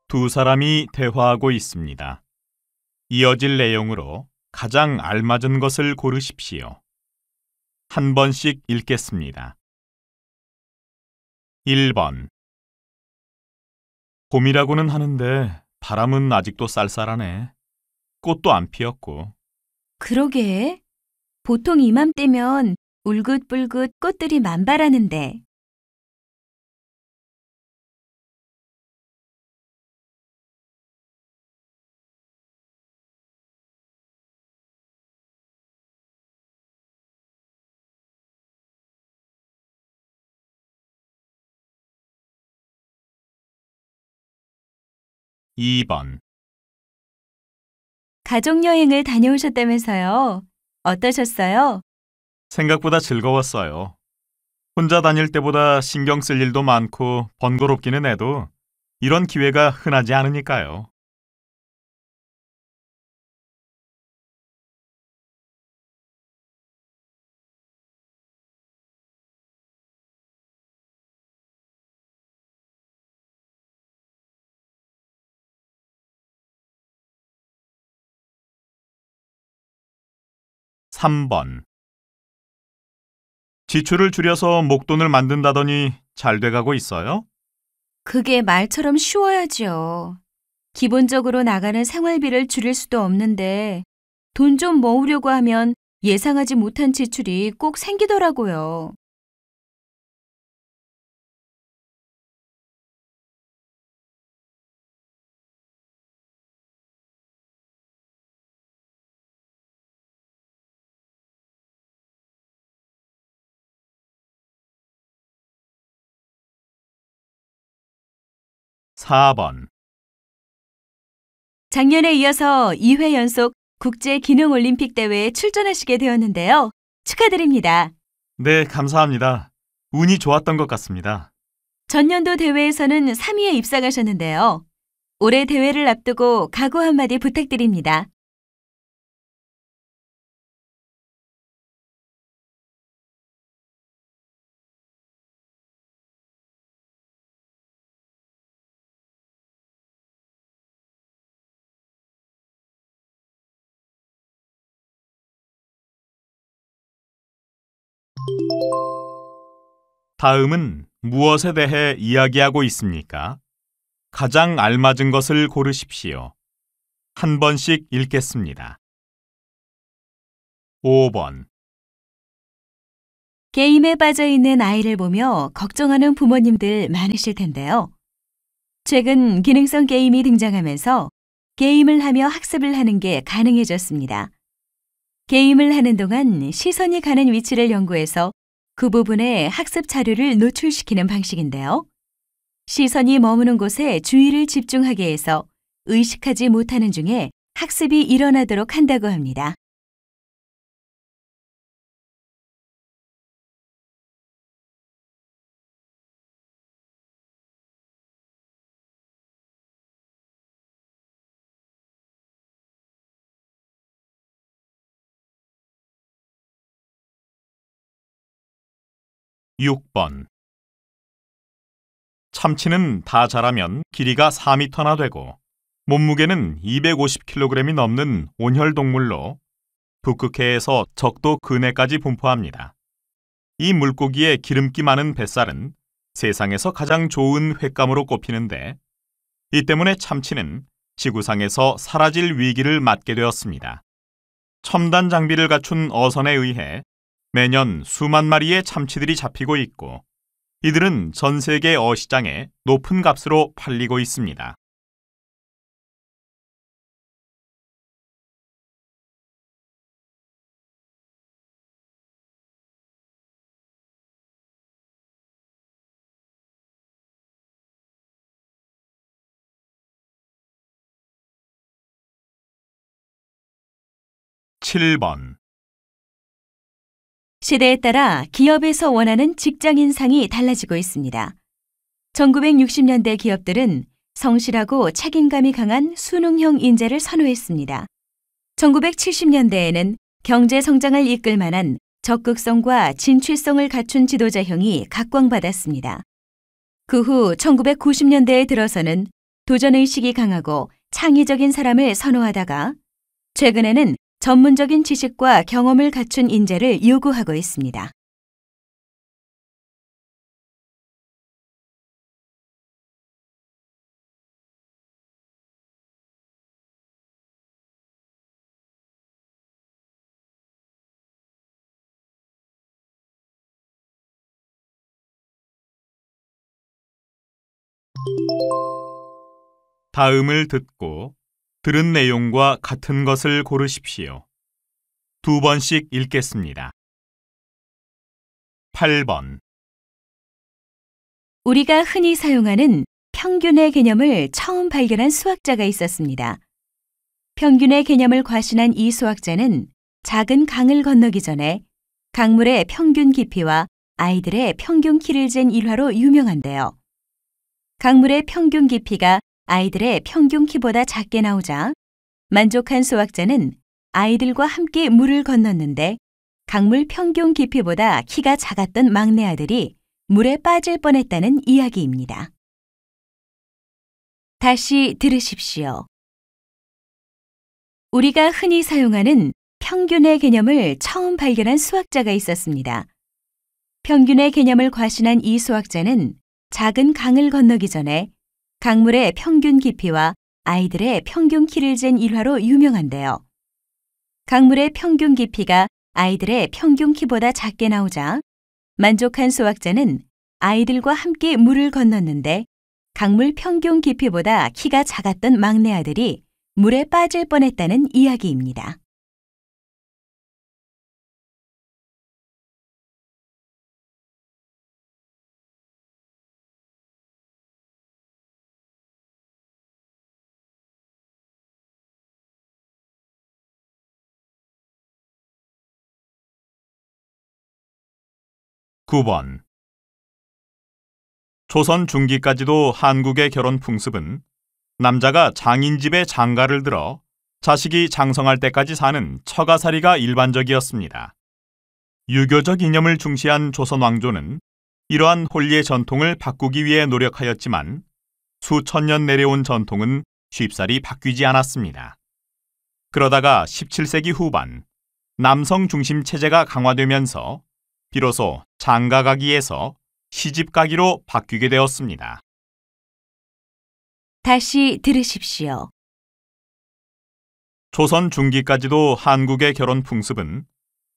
두 사람이 대화하고 있습니다. 이어질 내용으로 가장 알맞은 것을 고르십시오. 한 번씩 읽겠습니다. 1번. 봄이라고는 하는데 바람은 아직도 쌀쌀하네. 꽃도 안 피었고. 그러게. 보통 이맘때면 울긋불긋 꽃들이 만발하는데. 2번. 가족여행을 다녀오셨다면서요? 어떠셨어요? 생각보다 즐거웠어요. 혼자 다닐 때보다 신경 쓸 일도 많고 번거롭기는 해도 이런 기회가 흔하지 않으니까요. 3번. 지출을 줄여서 목돈을 만든다더니 잘 돼가고 있어요? 그게 말처럼 쉬워야죠. 기본적으로 나가는 생활비를 줄일 수도 없는데 돈 좀 모으려고 하면 예상하지 못한 지출이 꼭 생기더라고요. 4번. 작년에 이어서 2회 연속 국제기능올림픽 대회에 출전하시게 되었는데요. 축하드립니다. 네, 감사합니다. 운이 좋았던 것 같습니다. 전년도 대회에서는 3위에 입상하셨는데요. 올해 대회를 앞두고 각오 한마디 부탁드립니다. 다음은 무엇에 대해 이야기하고 있습니까? 가장 알맞은 것을 고르십시오. 한 번씩 읽겠습니다. 5번. 게임에 빠져 있는 아이를 보며 걱정하는 부모님들 많으실 텐데요. 최근 기능성 게임이 등장하면서 게임을 하며 학습을 하는 게 가능해졌습니다. 게임을 하는 동안 시선이 가는 위치를 연구해서 그 부분에 학습 자료를 노출시키는 방식인데요. 시선이 머무는 곳에 주의를 집중하게 해서 의식하지 못하는 중에 학습이 일어나도록 한다고 합니다. 6번. 참치는 다 자라면 길이가 4m나 되고 몸무게는 250kg이 넘는 온혈동물로 북극해에서 적도 근해까지 분포합니다. 이 물고기의 기름기 많은 뱃살은 세상에서 가장 좋은 횟감으로 꼽히는데 이 때문에 참치는 지구상에서 사라질 위기를 맞게 되었습니다. 첨단 장비를 갖춘 어선에 의해 매년 수만 마리의 참치들이 잡히고 있고 이들은 전 세계 어시장에 높은 값으로 팔리고 있습니다. 7번. 시대에 따라 기업에서 원하는 직장 인상이 달라지고 있습니다. 1960년대 기업들은 성실하고 책임감이 강한 수능형 인재를 선호했습니다. 1970년대에는 경제 성장을 이끌 만한 적극성과 진취성을 갖춘 지도자형이 각광받았습니다. 그 후 1990년대에 들어서는 도전의식이 강하고 창의적인 사람을 선호하다가 최근에는 전문적인 지식과 경험을 갖춘 인재를 요구하고 있습니다. 다음을 듣고 들은 내용과 같은 것을 고르십시오. 두 번씩 읽겠습니다. 8번. 우리가 흔히 사용하는 평균의 개념을 처음 발견한 수학자가 있었습니다. 평균의 개념을 과신한 이 수학자는 작은 강을 건너기 전에 강물의 평균 깊이와 아이들의 평균 키를 잰 일화로 유명한데요. 강물의 평균 깊이가 아이들의 평균 키보다 작게 나오자 만족한 수학자는 아이들과 함께 물을 건넜는데 강물 평균 깊이보다 키가 작았던 막내 아들이 물에 빠질 뻔했다는 이야기입니다. 다시 들으십시오. 우리가 흔히 사용하는 평균의 개념을 처음 발견한 수학자가 있었습니다. 평균의 개념을 과신한 이 수학자는 작은 강을 건너기 전에 강물의 평균 깊이와 아이들의 평균 키를 잰 일화로 유명한데요. 강물의 평균 깊이가 아이들의 평균 키보다 작게 나오자 만족한 수학자는 아이들과 함께 물을 건넜는데 강물 평균 깊이보다 키가 작았던 막내 아들이 물에 빠질 뻔했다는 이야기입니다. 구 번. 조선 중기까지도 한국의 결혼 풍습은 남자가 장인 집에 장가를 들어 자식이 장성할 때까지 사는 처가살이가 일반적이었습니다. 유교적 이념을 중시한 조선 왕조는 이러한 혼례 전통을 바꾸기 위해 노력하였지만 수천 년 내려온 전통은 쉽사리 바뀌지 않았습니다. 그러다가 17세기 후반 남성 중심 체제가 강화되면서 비로소 장가가기에서 시집가기로 바뀌게 되었습니다. 다시 들으십시오. 조선 중기까지도 한국의 결혼 풍습은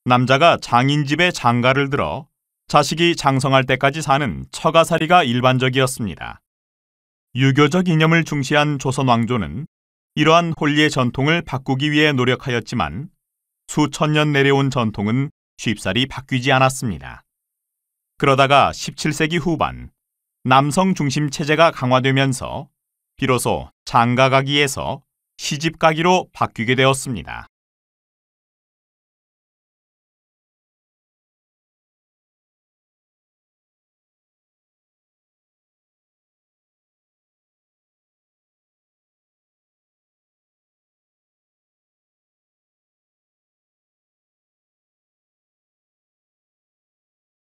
남자가 장인 집에 장가를 들어 자식이 장성할 때까지 사는 처가살이가 일반적이었습니다. 유교적 이념을 중시한 조선 왕조는 이러한 혼례 전통을 바꾸기 위해 노력하였지만 수천 년 내려온 전통은 쉽사리 바뀌지 않았습니다. 그러다가 17세기 후반 남성 중심 체제가 강화되면서 비로소 장가가기에서 시집가기로 바뀌게 되었습니다.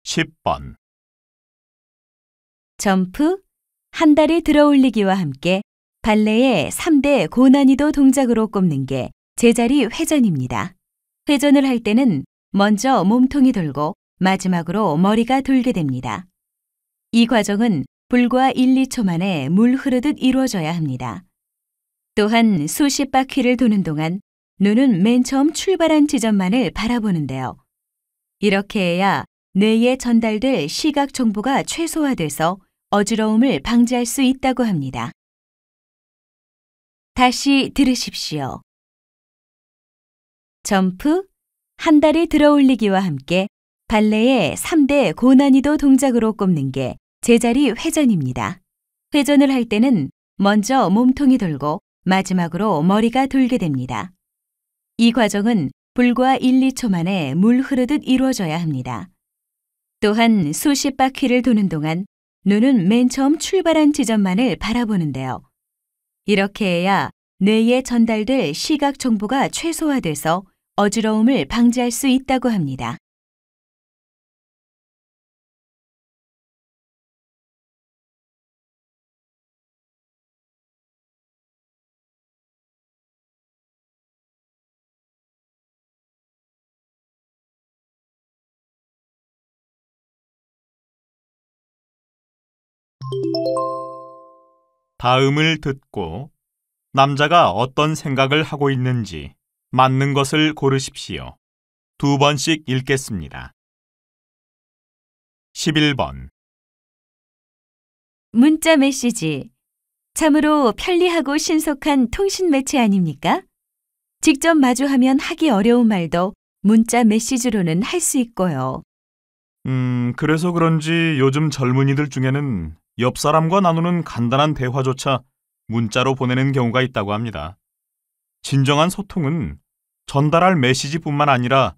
(10번) 점프, 한 다리 들어올리기와 함께 발레의 3대 고난이도 동작으로 꼽는 게 제자리 회전입니다. 회전을 할 때는 먼저 몸통이 돌고 마지막으로 머리가 돌게 됩니다. 이 과정은 불과 1, 2초 만에 물 흐르듯 이루어져야 합니다. 또한 수십 바퀴를 도는 동안 눈은 맨 처음 출발한 지점만을 바라보는데요. 이렇게 해야 뇌에 전달될 시각 정보가 최소화돼서 어지러움을 방지할 수 있다고 합니다. 다시 들으십시오. 점프, 한 다리 들어올리기와 함께 발레의 3대 고난이도 동작으로 꼽는 게 제자리 회전입니다. 회전을 할 때는 먼저 몸통이 돌고 마지막으로 머리가 돌게 됩니다. 이 과정은 불과 1, 2초 만에 물 흐르듯 이루어져야 합니다. 또한 수십 바퀴를 도는 동안 눈은 맨 처음 출발한 지점만을 바라보는데요. 이렇게 해야 뇌에 전달될 시각 정보가 최소화돼서 어지러움을 방지할 수 있다고 합니다. 다음을 듣고 남자가 어떤 생각을 하고 있는지 맞는 것을 고르십시오. 두 번씩 읽겠습니다. 11번. 문자 메시지. 참으로 편리하고 신속한 통신 매체 아닙니까? 직접 마주하면 하기 어려운 말도 문자 메시지로는 할 수 있고요. 그래서 그런지 요즘 젊은이들 중에는 옆 사람과 나누는 간단한 대화조차 문자로 보내는 경우가 있다고 합니다. 진정한 소통은 전달할 메시지뿐만 아니라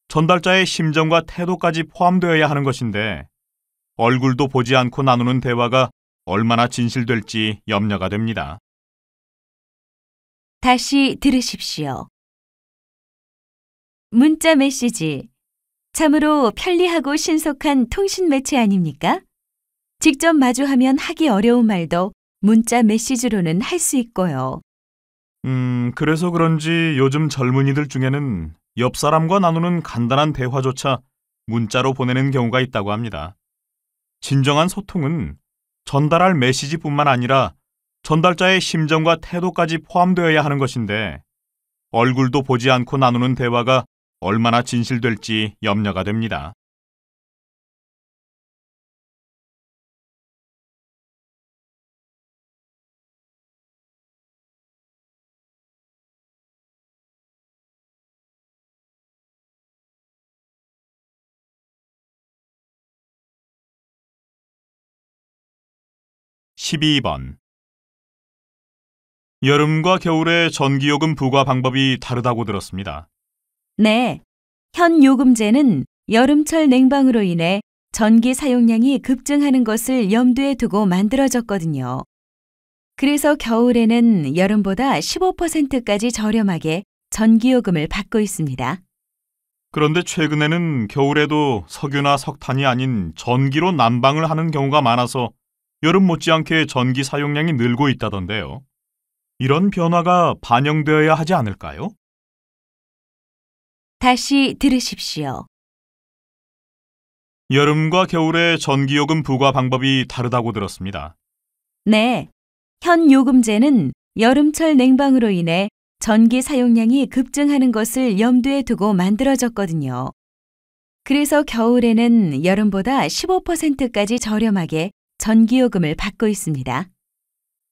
전달자의 심정과 태도까지 포함되어야 하는 것인데 얼굴도 보지 않고 나누는 대화가 얼마나 진실될지 염려가 됩니다. 다시 들으십시오. 문자 메시지. 참으로 편리하고 신속한 통신 매체 아닙니까? 직접 마주하면 하기 어려운 말도 문자 메시지로는 할 수 있고요. 그래서 그런지 요즘 젊은이들 중에는 옆 사람과 나누는 간단한 대화조차 문자로 보내는 경우가 있다고 합니다. 진정한 소통은 전달할 메시지뿐만 아니라 전달자의 심정과 태도까지 포함되어야 하는 것인데 얼굴도 보지 않고 나누는 대화가 얼마나 진실될지 염려가 됩니다. (12번) 여름과 겨울의 전기요금 부과 방법이 다르다고 들었습니다. 네. 현 요금제는 여름철 냉방으로 인해 전기 사용량이 급증하는 것을 염두에 두고 만들어졌거든요. 그래서 겨울에는 여름보다 15%까지 저렴하게 전기요금을 받고 있습니다. 그런데 최근에는 겨울에도 석유나 석탄이 아닌 전기로 난방을 하는 경우가 많아서 여름 못지않게 전기 사용량이 늘고 있다던데요. 이런 변화가 반영되어야 하지 않을까요? 다시 들으십시오. 여름과 겨울의 전기요금 부과 방법이 다르다고 들었습니다. 네. 현 요금제는 여름철 냉방으로 인해 전기 사용량이 급증하는 것을 염두에 두고 만들어졌거든요. 그래서 겨울에는 여름보다 15%까지 저렴하게 전기요금을 받고 있습니다.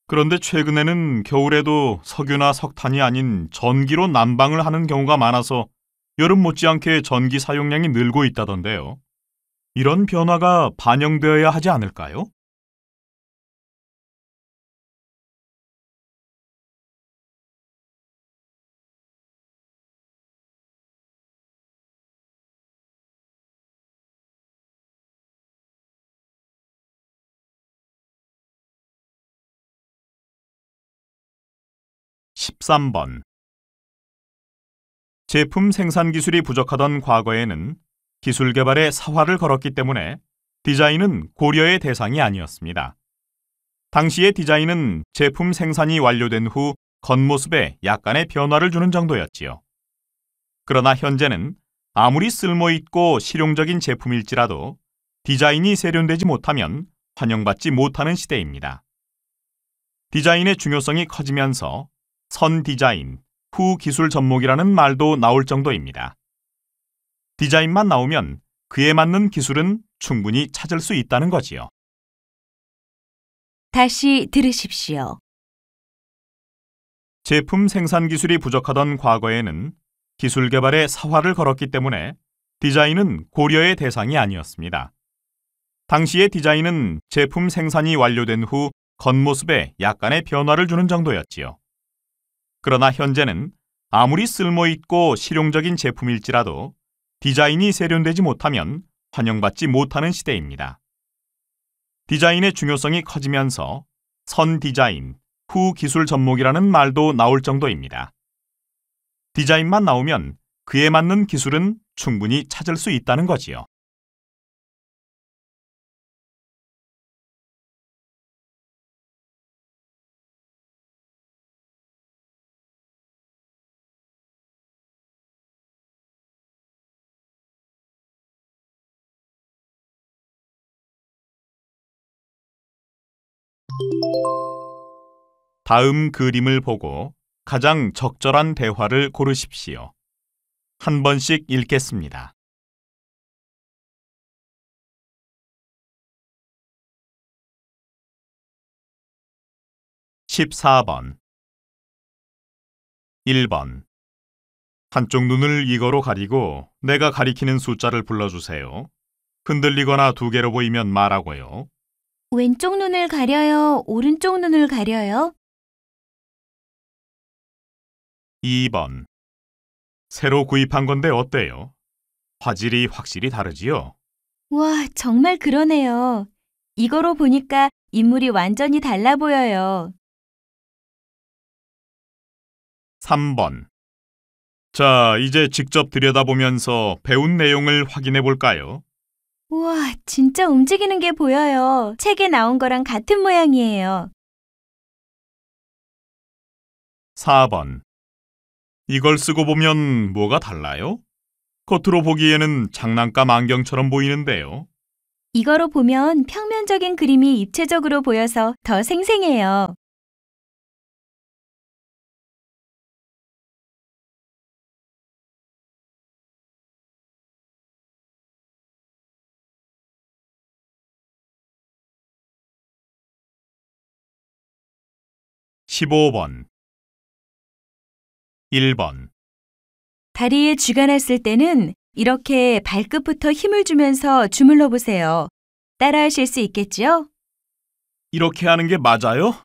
그런데 최근에는 겨울에도 석유나 석탄이 아닌 전기로 난방을 하는 경우가 많아서 여름 못지않게 전기 사용량이 늘고 있다던데요. 이런 변화가 반영되어야 하지 않을까요? (13번) 제품 생산 기술이 부족하던 과거에는 기술 개발에 사활을 걸었기 때문에 디자인은 고려의 대상이 아니었습니다. 당시의 디자인은 제품 생산이 완료된 후 겉모습에 약간의 변화를 주는 정도였지요. 그러나 현재는 아무리 쓸모있고 실용적인 제품일지라도 디자인이 세련되지 못하면 환영받지 못하는 시대입니다. 디자인의 중요성이 커지면서 선 디자인, 후 기술 접목이라는 말도 나올 정도입니다. 디자인만 나오면 그에 맞는 기술은 충분히 찾을 수 있다는 거지요. 다시 들으십시오. 제품 생산 기술이 부족하던 과거에는 기술 개발에 사활을 걸었기 때문에 디자인은 고려의 대상이 아니었습니다. 당시의 디자인은 제품 생산이 완료된 후 겉모습에 약간의 변화를 주는 정도였지요. 그러나 현재는 아무리 쓸모있고 실용적인 제품일지라도 디자인이 세련되지 못하면 환영받지 못하는 시대입니다. 디자인의 중요성이 커지면서 선 디자인, 후 기술 접목이라는 말도 나올 정도입니다. 디자인만 나오면 그에 맞는 기술은 충분히 찾을 수 있다는 거지요. 다음 그림을 보고 가장 적절한 대화를 고르십시오. 한 번씩 읽겠습니다. 14번 1번 한쪽 눈을 이거로 가리고 내가 가리키는 숫자를 불러주세요. 흔들리거나 두 개로 보이면 말하고요. 왼쪽 눈을 가려요? 오른쪽 눈을 가려요? 2번 새로 구입한 건데 어때요? 화질이 확실히 다르지요? 와, 정말 그러네요. 이거로 보니까 인물이 완전히 달라 보여요. 3번 자, 이제 직접 들여다보면서 배운 내용을 확인해 볼까요? 우와, 진짜 움직이는 게 보여요. 책에 나온 거랑 같은 모양이에요. 4번 이걸 쓰고 보면 뭐가 달라요? 겉으로 보기에는 장난감 안경처럼 보이는데요. 이거로 보면 평면적인 그림이 입체적으로 보여서 더 생생해요. 15번 1번 다리에 쥐가 났을 때는 이렇게 발끝부터 힘을 주면서 주물러 보세요. 따라 하실 수 있겠죠? 이렇게 하는 게 맞아요?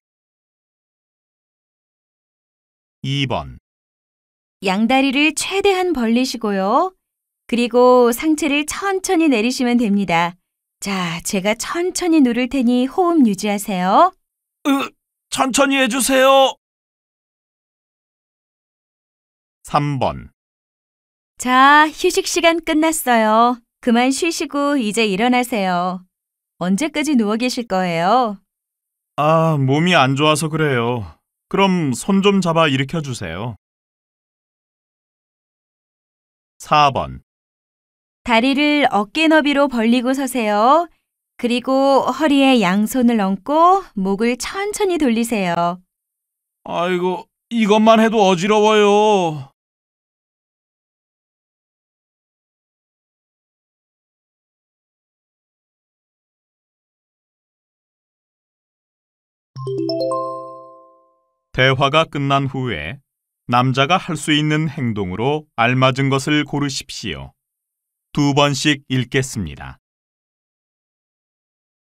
2번 양다리를 최대한 벌리시고요. 그리고 상체를 천천히 내리시면 됩니다. 자, 제가 천천히 누를 테니 호흡 유지하세요. 천천히 해주세요. 3번 자, 휴식 시간 끝났어요. 그만 쉬시고 이제 일어나세요. 언제까지 누워 계실 거예요? 아, 몸이 안 좋아서 그래요. 그럼 손 좀 잡아 일으켜 주세요. 4번 다리를 어깨 너비로 벌리고 서세요. 그리고 허리에 양손을 얹고 목을 천천히 돌리세요. 아이고, 이것만 해도 어지러워요. '대화가 끝난 후에 남자가 할 수 있는 행동으로 알맞은 것을 고르십시오. 두 번씩 읽겠습니다.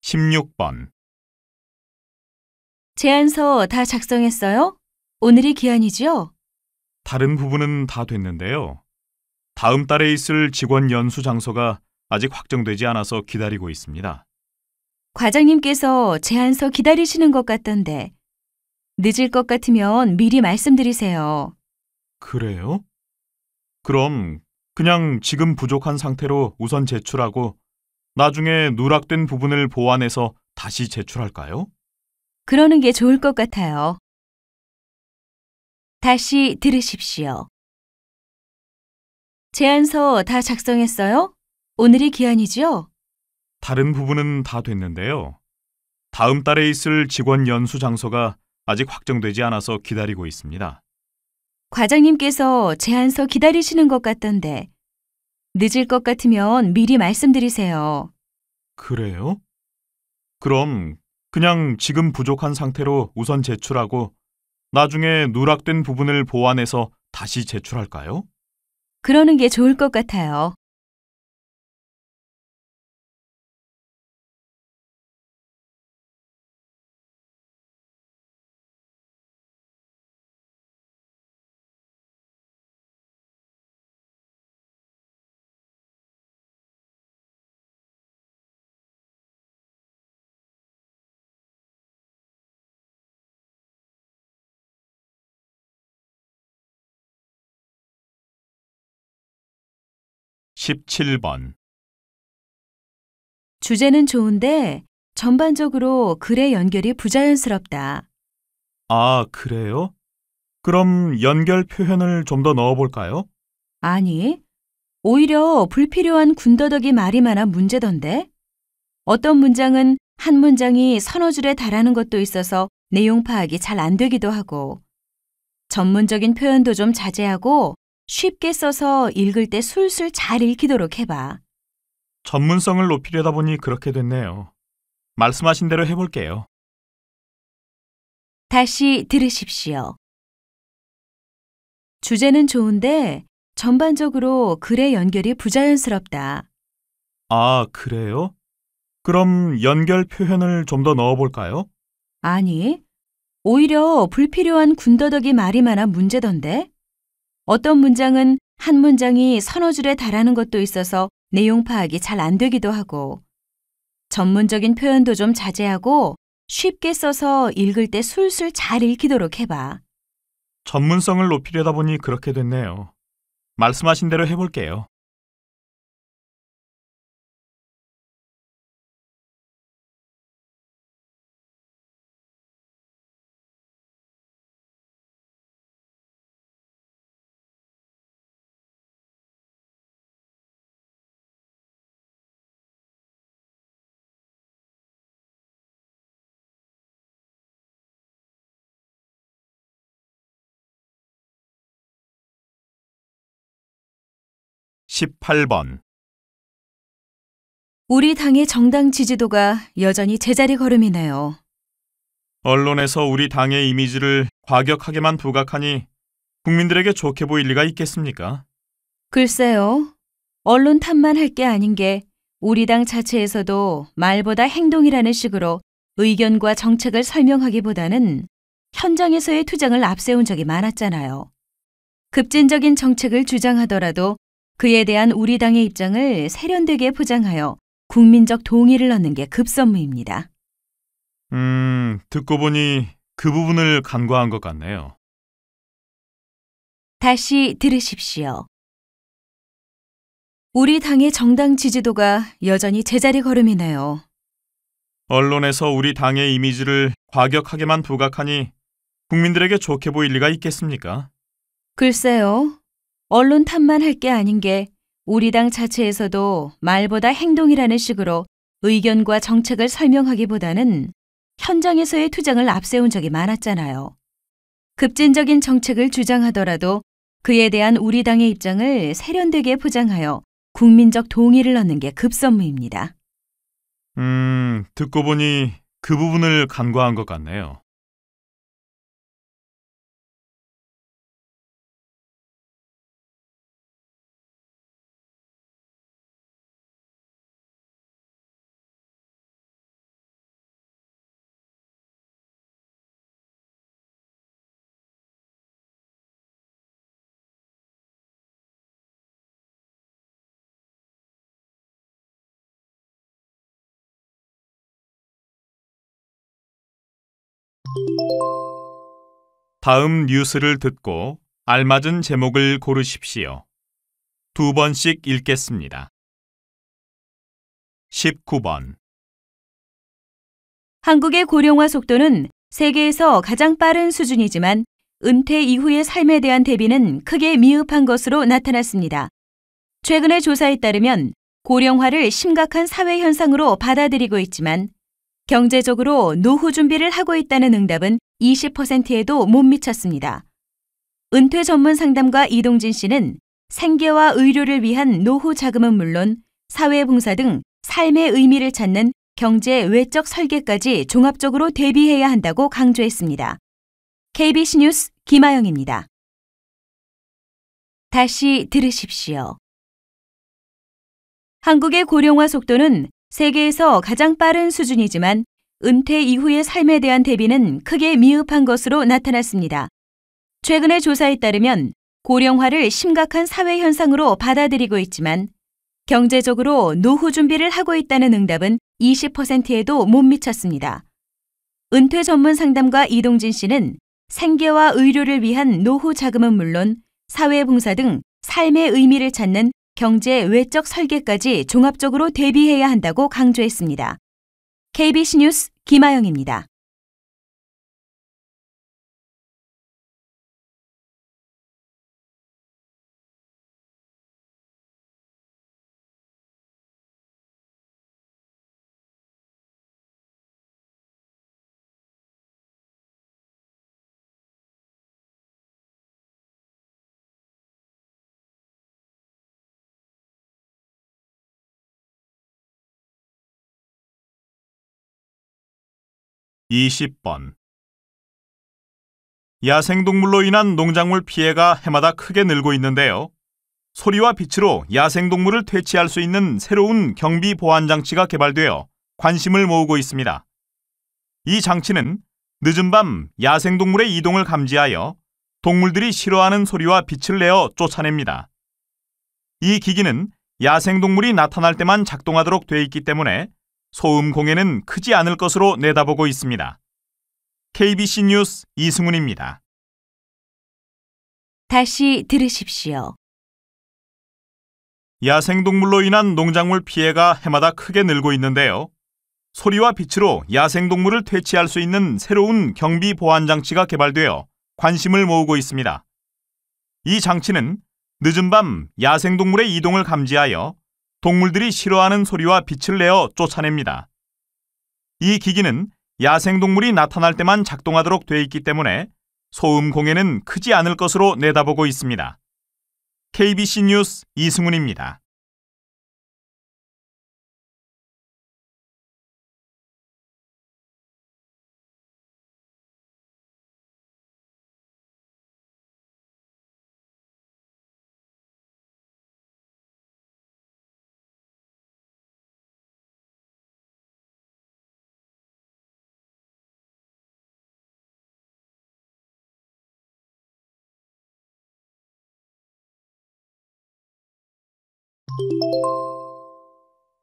16번 제안서 다 작성했어요? 오늘이 기한이죠? 다른 부분은 다 됐는데요. 다음 달에 있을 직원 연수 장소가 아직 확정되지 않아서 기다리고 있습니다. 과장님께서 제안서 기다리시는 것 같던데. 늦을 것 같으면 미리 말씀드리세요. 그래요? 그럼 그냥 지금 부족한 상태로 우선 제출하고 나중에 누락된 부분을 보완해서 다시 제출할까요? 그러는 게 좋을 것 같아요. 다시 들으십시오. 제안서 다 작성했어요? 오늘이 기한이죠? 다른 부분은 다 됐는데요. 다음 달에 있을 직원 연수 장소가 아직 확정되지 않아서 기다리고 있습니다. 과장님께서 제안서 기다리시는 것 같던데. 늦을 것 같으면 미리 말씀드리세요. 그래요? 그럼 그냥 지금 부족한 상태로 우선 제출하고 나중에 누락된 부분을 보완해서 다시 제출할까요? 그러는 게 좋을 것 같아요. (17번) 주제는 좋은데 전반적으로 글의 연결이 부자연스럽다. 아, 그래요? 그럼 연결 표현을 좀 더 넣어볼까요? 아니, 오히려 불필요한 군더더기 말이 많아 문제던데? 어떤 문장은 한 문장이 서너 줄에 달하는 것도 있어서 내용 파악이 잘 안 되기도 하고, 전문적인 표현도 좀 자제하고 쉽게 써서 읽을 때 술술 잘 읽히도록 해봐. 전문성을 높이려다 보니 그렇게 됐네요. 말씀하신 대로 해볼게요. 다시 들으십시오. 주제는 좋은데 전반적으로 글의 연결이 부자연스럽다. 아, 그래요? 그럼 연결 표현을 좀 더 넣어볼까요? 아니, 오히려 불필요한 군더더기 말이 많아 문제던데? 어떤 문장은 한 문장이 서너 줄에 달하는 것도 있어서 내용 파악이 잘 안 되기도 하고, 전문적인 표현도 좀 자제하고 쉽게 써서 읽을 때 술술 잘 읽히도록 해봐. 전문성을 높이려다 보니 그렇게 됐네요. 말씀하신 대로 해볼게요. (18번) 우리 당의 정당 지지도가 여전히 제자리 걸음이네요. 언론에서 우리 당의 이미지를 과격하게만 부각하니 국민들에게 좋게 보일 리가 있겠습니까? 글쎄요. 언론 탓만 할 게 아닌 게 우리 당 자체에서도 말보다 행동이라는 식으로 의견과 정책을 설명하기보다는 현장에서의 투쟁을 앞세운 적이 많았잖아요. 급진적인 정책을 주장하더라도 그에 대한 우리 당의 입장을 세련되게 포장하여 국민적 동의를 얻는 게 급선무입니다. 듣고 보니 그 부분을 간과한 것 같네요. 다시 들으십시오. 우리 당의 정당 지지도가 여전히 제자리 걸음이네요. 언론에서 우리 당의 이미지를 과격하게만 부각하니 국민들에게 좋게 보일 리가 있겠습니까? 글쎄요. 언론 탓만 할 게 아닌 게 우리 당 자체에서도 말보다 행동이라는 식으로 의견과 정책을 설명하기보다는 현장에서의 투쟁을 앞세운 적이 많았잖아요. 급진적인 정책을 주장하더라도 그에 대한 우리 당의 입장을 세련되게 포장하여 국민적 동의를 얻는 게 급선무입니다. 듣고 보니 그 부분을 간과한 것 같네요. 다음 뉴스를 듣고 알맞은 제목을 고르십시오. 2번씩 읽겠습니다. 19번. 한국의 고령화 속도는 세계에서 가장 빠른 수준이지만 은퇴 이후의 삶에 대한 대비는 크게 미흡한 것으로 나타났습니다. 최근의 조사에 따르면 고령화를 심각한 사회 현상으로 받아들이고 있지만 경제적으로 노후 준비를 하고 있다는 응답은 20%에도 못 미쳤습니다. 은퇴 전문 상담가 이동진 씨는 생계와 의료를 위한 노후 자금은 물론 사회봉사 등 삶의 의미를 찾는 경제 외적 설계까지 종합적으로 대비해야 한다고 강조했습니다. KBC 뉴스 김아영입니다. 다시 들으십시오. 한국의 고령화 속도는 세계에서 가장 빠른 수준이지만 은퇴 이후의 삶에 대한 대비는 크게 미흡한 것으로 나타났습니다. 최근의 조사에 따르면 고령화를 심각한 사회 현상으로 받아들이고 있지만 경제적으로 노후 준비를 하고 있다는 응답은 20%에도 못 미쳤습니다. 은퇴 전문 상담가 이동진 씨는 생계와 의료를 위한 노후 자금은 물론 사회봉사 등 삶의 의미를 찾는 경제 외적 설계까지 종합적으로 대비해야 한다고 강조했습니다. KBC 뉴스 김아영입니다. 20번. 야생동물로 인한 농작물 피해가 해마다 크게 늘고 있는데요. 소리와 빛으로 야생동물을 퇴치할 수 있는 새로운 경비 보안 장치가 개발되어 관심을 모으고 있습니다. 이 장치는 늦은 밤 야생동물의 이동을 감지하여 동물들이 싫어하는 소리와 빛을 내어 쫓아냅니다. 이 기기는 야생동물이 나타날 때만 작동하도록 돼 있기 때문에 소음 공해는 크지 않을 것으로 내다보고 있습니다. KBC 뉴스 이승훈입니다. 다시 들으십시오. 야생동물로 인한 농작물 피해가 해마다 크게 늘고 있는데요. 소리와 빛으로 야생동물을 퇴치할 수 있는 새로운 경비 보안 장치가 개발되어 관심을 모으고 있습니다. 이 장치는 늦은 밤 야생동물의 이동을 감지하여 동물들이 싫어하는 소리와 빛을 내어 쫓아냅니다. 이 기기는 야생동물이 나타날 때만 작동하도록 돼 있기 때문에 소음 공해는 크지 않을 것으로 내다보고 있습니다. KBC 뉴스 이승훈입니다.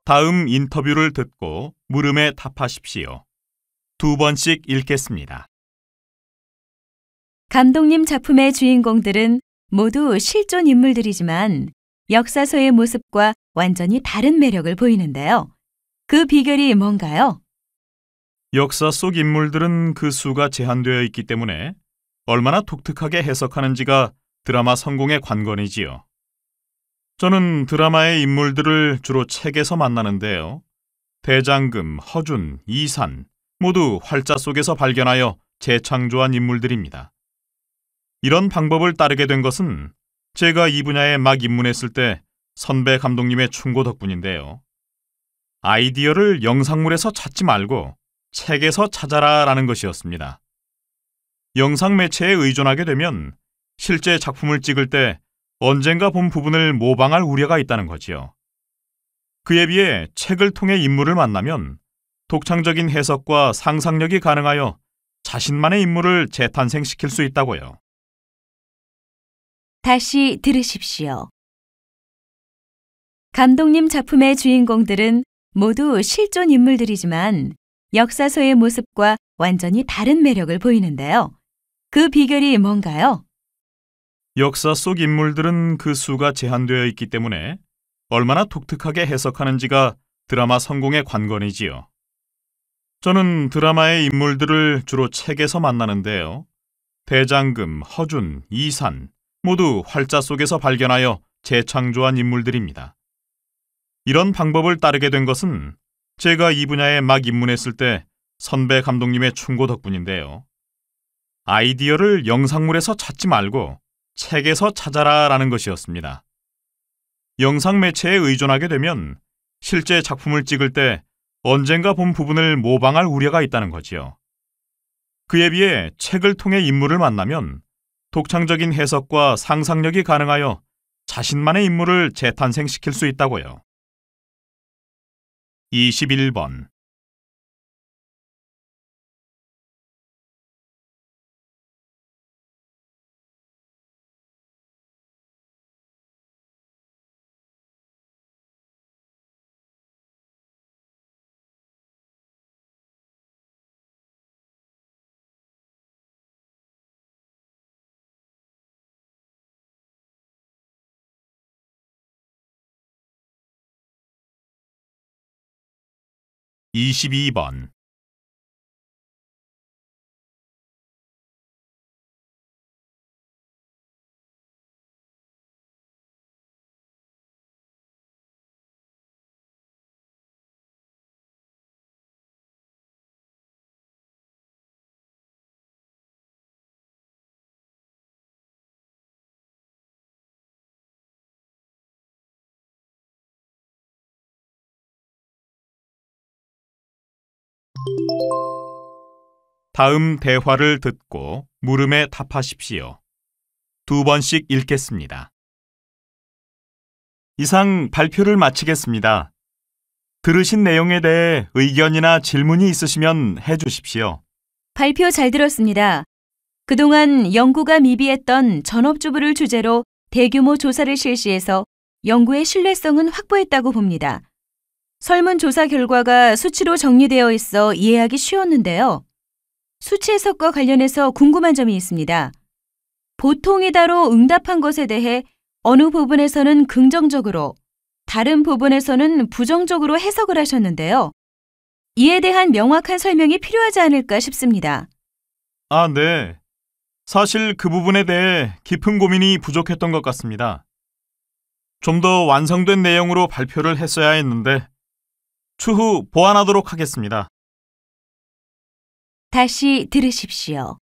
다음 인터뷰를 듣고 물음에 답하십시오. 2번씩 읽겠습니다. 감독님 작품의 주인공들은 모두 실존 인물들이지만 역사서의 모습과 완전히 다른 매력을 보이는데요. 그 비결이 뭔가요? 역사 속 인물들은 그 수가 제한되어 있기 때문에 얼마나 독특하게 해석하는지가 드라마 성공의 관건이지요. 저는 드라마의 인물들을 주로 책에서 만나는데요. 대장금, 허준, 이산 모두 활자 속에서 발견하여 재창조한 인물들입니다. 이런 방법을 따르게 된 것은 제가 이 분야에 막 입문했을 때 선배 감독님의 충고 덕분인데요. 아이디어를 영상물에서 찾지 말고 책에서 찾아라 라는 것이었습니다. 영상 매체에 의존하게 되면 실제 작품을 찍을 때 언젠가 본 부분을 모방할 우려가 있다는 거지요. 그에 비해 책을 통해 인물을 만나면 독창적인 해석과 상상력이 가능하여 자신만의 인물을 재탄생시킬 수 있다고요. 다시 들으십시오. 감독님 작품의 주인공들은 모두 실존 인물들이지만 역사서의 모습과 완전히 다른 매력을 보이는데요. 그 비결이 뭔가요? 역사 속 인물들은 그 수가 제한되어 있기 때문에 얼마나 독특하게 해석하는지가 드라마 성공의 관건이지요. 저는 드라마의 인물들을 주로 책에서 만나는데요. 대장금, 허준, 이산 모두 활자 속에서 발견하여 재창조한 인물들입니다. 이런 방법을 따르게 된 것은 제가 이 분야에 막 입문했을 때 선배 감독님의 충고 덕분인데요. 아이디어를 영상물에서 찾지 말고 책에서 찾아라 라는 것이었습니다. 영상 매체에 의존하게 되면 실제 작품을 찍을 때 언젠가 본 부분을 모방할 우려가 있다는 거지요. 그에 비해 책을 통해 인물을 만나면 독창적인 해석과 상상력이 가능하여 자신만의 인물을 재탄생시킬 수 있다고요. 21번. 이십이 번. 다음 대화를 듣고 물음에 답하십시오. 2번씩 읽겠습니다. 이상 발표를 마치겠습니다. 들으신 내용에 대해 의견이나 질문이 있으시면 해주십시오. 발표 잘 들었습니다. 그동안 연구가 미비했던 전업주부를 주제로 대규모 조사를 실시해서 연구의 신뢰성은 확보했다고 봅니다. 설문조사 결과가 수치로 정리되어 있어 이해하기 쉬웠는데요. 수치 해석과 관련해서 궁금한 점이 있습니다. 보통이다로 응답한 것에 대해 어느 부분에서는 긍정적으로, 다른 부분에서는 부정적으로 해석을 하셨는데요. 이에 대한 명확한 설명이 필요하지 않을까 싶습니다. 네. 사실 그 부분에 대해 깊은 고민이 부족했던 것 같습니다. 좀 더 완성된 내용으로 발표를 했어야 했는데 추후 보완하도록 하겠습니다. 다시 들으십시오.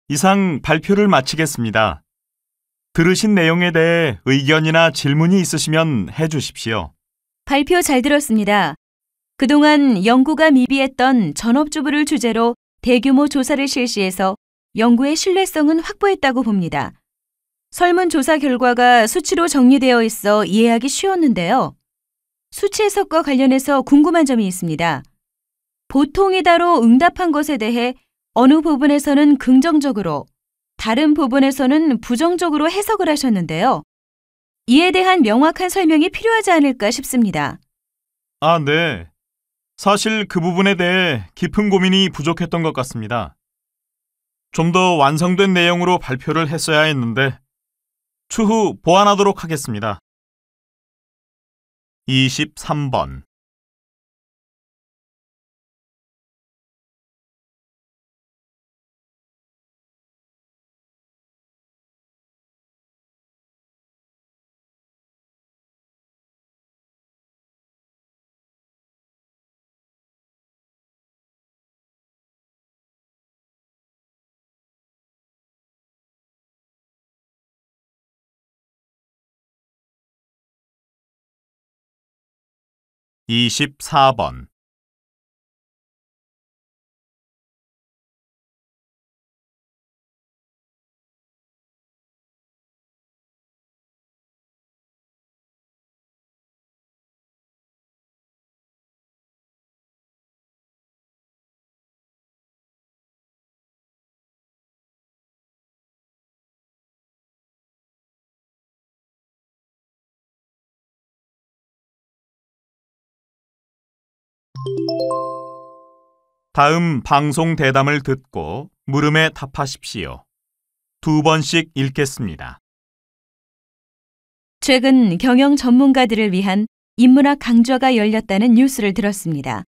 이상 발표를 마치겠습니다. 들으신 내용에 대해 의견이나 질문이 있으시면 해주십시오. 발표 잘 들었습니다. 그동안 연구가 미비했던 전업주부를 주제로 대규모 조사를 실시해서 연구의 신뢰성은 확보했다고 봅니다. 설문조사 결과가 수치로 정리되어 있어 이해하기 쉬웠는데요. 수치 해석과 관련해서 궁금한 점이 있습니다. 보통이다로 응답한 것에 대해 어느 부분에서는 긍정적으로, 다른 부분에서는 부정적으로 해석을 하셨는데요. 이에 대한 명확한 설명이 필요하지 않을까 싶습니다. 네. 사실 그 부분에 대해 깊은 고민이 부족했던 것 같습니다. 좀 더 완성된 내용으로 발표를 했어야 했는데 추후 보완하도록 하겠습니다. 23번. 이십사 번. 다음 방송 대담을 듣고 물음에 답하십시오. 2번씩 읽겠습니다. 최근 경영 전문가들을 위한 인문학 강좌가 열렸다는 뉴스를 들었습니다.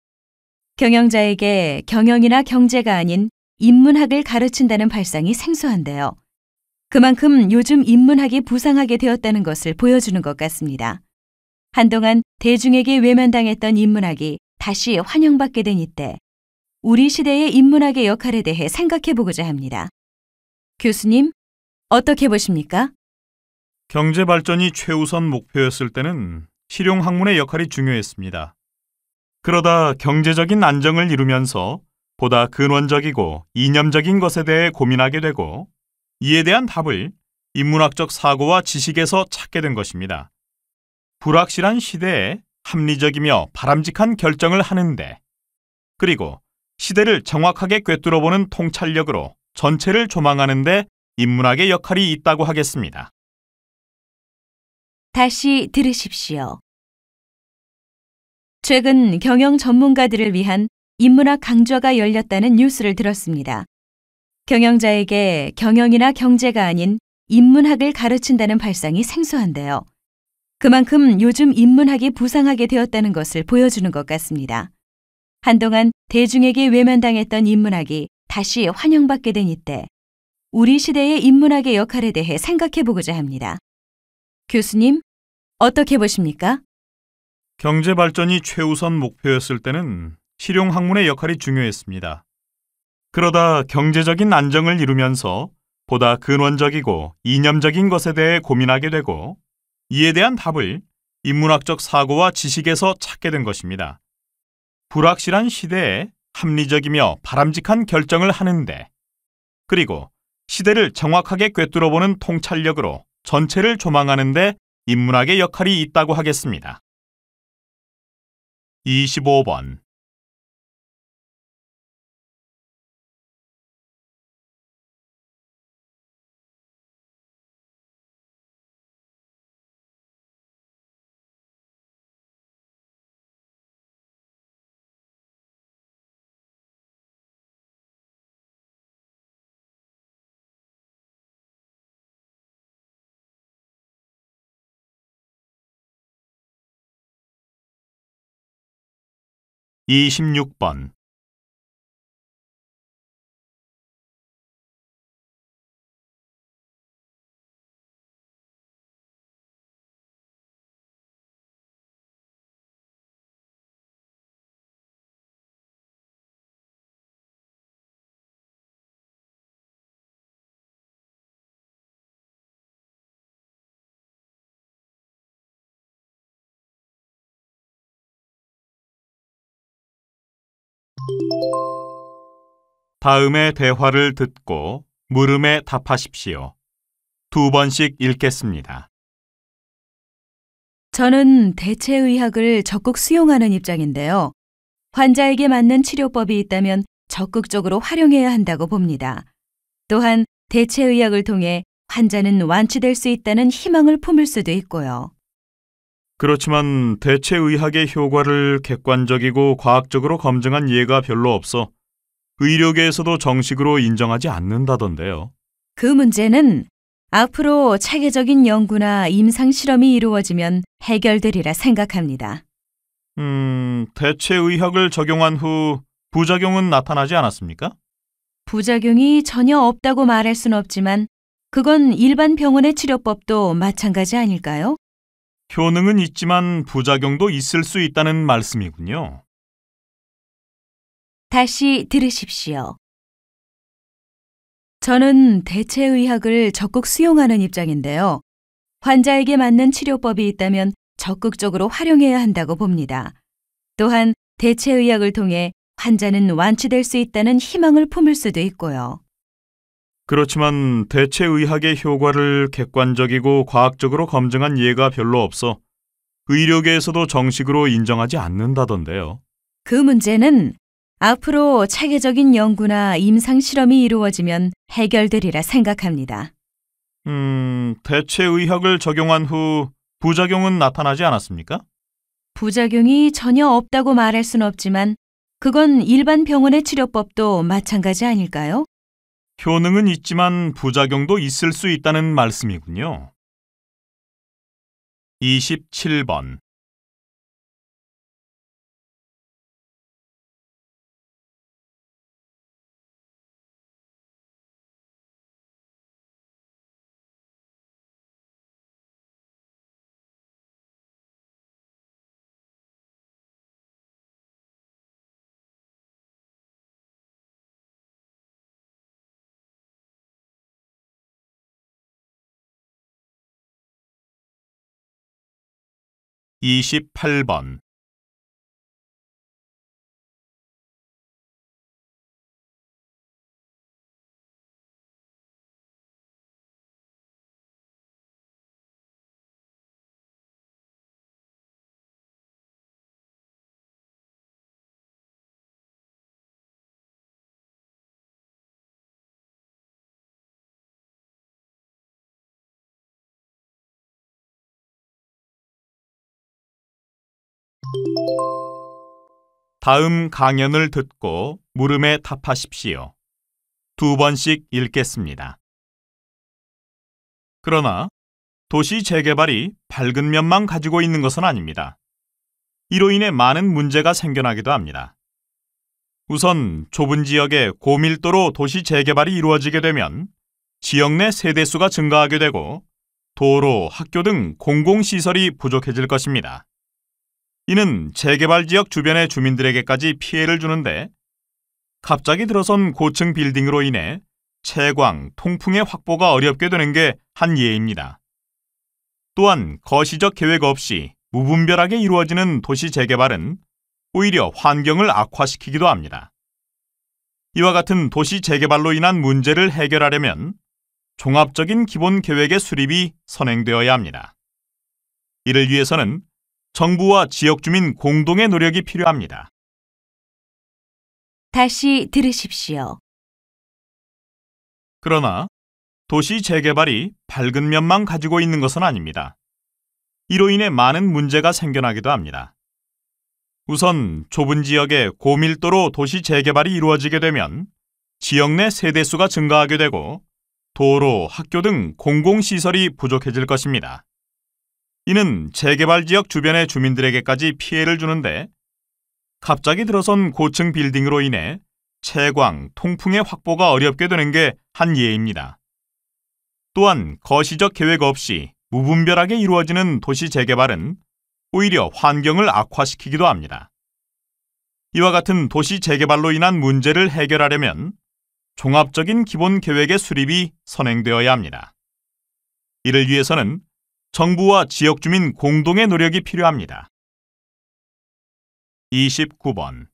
경영자에게 경영이나 경제가 아닌 인문학을 가르친다는 발상이 생소한데요. 그만큼 요즘 인문학이 부상하게 되었다는 것을 보여주는 것 같습니다. 한동안 대중에게 외면당했던 인문학이 다시 환영받게 된 이때, 우리 시대의 인문학의 역할에 대해 생각해보고자 합니다. 교수님, 어떻게 보십니까? 경제 발전이 최우선 목표였을 때는 실용학문의 역할이 중요했습니다. 그러다 경제적인 안정을 이루면서 보다 근원적이고 이념적인 것에 대해 고민하게 되고 이에 대한 답을 인문학적 사고와 지식에서 찾게 된 것입니다. 불확실한 시대에 합리적이며 바람직한 결정을 하는데, 그리고 시대를 정확하게 꿰뚫어보는 통찰력으로 전체를 조망하는 데 인문학의 역할이 있다고 하겠습니다. 다시 들으십시오. 최근 경영 전문가들을 위한 인문학 강좌가 열렸다는 뉴스를 들었습니다. 경영자에게 경영이나 경제가 아닌 인문학을 가르친다는 발상이 생소한데요. 그만큼 요즘 인문학이 부상하게 되었다는 것을 보여주는 것 같습니다. 한동안 대중에게 외면당했던 인문학이 다시 환영받게 된 이때, 우리 시대의 인문학의 역할에 대해 생각해보고자 합니다. 교수님, 어떻게 보십니까? 경제 발전이 최우선 목표였을 때는 실용학문의 역할이 중요했습니다. 그러다 경제적인 안정을 이루면서 보다 근원적이고 이념적인 것에 대해 고민하게 되고 이에 대한 답을 인문학적 사고와 지식에서 찾게 된 것입니다. 불확실한 시대에 합리적이며 바람직한 결정을 하는데, 그리고 시대를 정확하게 꿰뚫어보는 통찰력으로 전체를 조망하는 데 인문학의 역할이 있다고 하겠습니다. 25번. (26번) 다음의 대화를 듣고 물음에 답하십시오. 2번씩 읽겠습니다. 저는 대체의학을 적극 수용하는 입장인데요. 환자에게 맞는 치료법이 있다면 적극적으로 활용해야 한다고 봅니다. 또한 대체의학을 통해 환자는 완치될 수 있다는 희망을 품을 수도 있고요. 그렇지만 대체의학의 효과를 객관적이고 과학적으로 검증한 예가 별로 없어 의료계에서도 정식으로 인정하지 않는다던데요. 그 문제는 앞으로 체계적인 연구나 임상실험이 이루어지면 해결되리라 생각합니다. 대체의학을 적용한 후 부작용은 나타나지 않았습니까? 부작용이 전혀 없다고 말할 순 없지만 그건 일반 병원의 치료법도 마찬가지 아닐까요? 효능은 있지만 부작용도 있을 수 있다는 말씀이군요. 다시 들으십시오. 저는 대체의학을 적극 수용하는 입장인데요. 환자에게 맞는 치료법이 있다면 적극적으로 활용해야 한다고 봅니다. 또한 대체의학을 통해 환자는 완치될 수 있다는 희망을 품을 수도 있고요. 그렇지만 대체의학의 효과를 객관적이고 과학적으로 검증한 예가 별로 없어 의료계에서도 정식으로 인정하지 않는다던데요. 그 문제는 앞으로 체계적인 연구나 임상실험이 이루어지면 해결되리라 생각합니다. 대체의학을 적용한 후 부작용은 나타나지 않았습니까? 부작용이 전혀 없다고 말할 순 없지만 그건 일반 병원의 치료법도 마찬가지 아닐까요? 효능은 있지만 부작용도 있을 수 있다는 말씀이군요. 27번. (28번) 다음 강연을 듣고 물음에 답하십시오. 2번씩 읽겠습니다. 그러나 도시 재개발이 밝은 면만 가지고 있는 것은 아닙니다. 이로 인해 많은 문제가 생겨나기도 합니다. 우선 좁은 지역에 고밀도로 도시 재개발이 이루어지게 되면 지역 내 세대수가 증가하게 되고 도로, 학교 등 공공시설이 부족해질 것입니다. 이는 재개발 지역 주변의 주민들에게까지 피해를 주는데 갑자기 들어선 고층 빌딩으로 인해 채광, 통풍의 확보가 어렵게 되는 게 한 예입니다. 또한 거시적 계획 없이 무분별하게 이루어지는 도시 재개발은 오히려 환경을 악화시키기도 합니다. 이와 같은 도시 재개발로 인한 문제를 해결하려면 종합적인 기본 계획의 수립이 선행되어야 합니다. 이를 위해서는 정부와 지역 주민 공동의 노력이 필요합니다. 다시 들으십시오. 그러나 도시 재개발이 밝은 면만 가지고 있는 것은 아닙니다. 이로 인해 많은 문제가 생겨나기도 합니다. 우선 좁은 지역에 고밀도로 도시 재개발이 이루어지게 되면 지역 내 세대수가 증가하게 되고 도로, 학교 등 공공시설이 부족해질 것입니다. 이는 재개발 지역 주변의 주민들에게까지 피해를 주는데 갑자기 들어선 고층 빌딩으로 인해 채광, 통풍의 확보가 어렵게 되는 게 한 예입니다. 또한 거시적 계획 없이 무분별하게 이루어지는 도시 재개발은 오히려 환경을 악화시키기도 합니다. 이와 같은 도시 재개발로 인한 문제를 해결하려면 종합적인 기본 계획의 수립이 선행되어야 합니다. 이를 위해서는 정부와 지역 주민 공동의 노력이 필요합니다. 29번.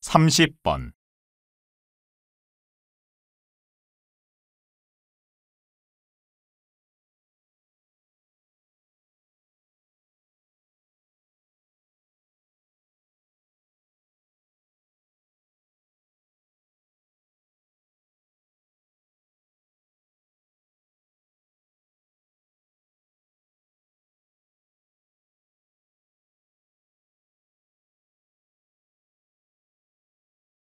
(30번)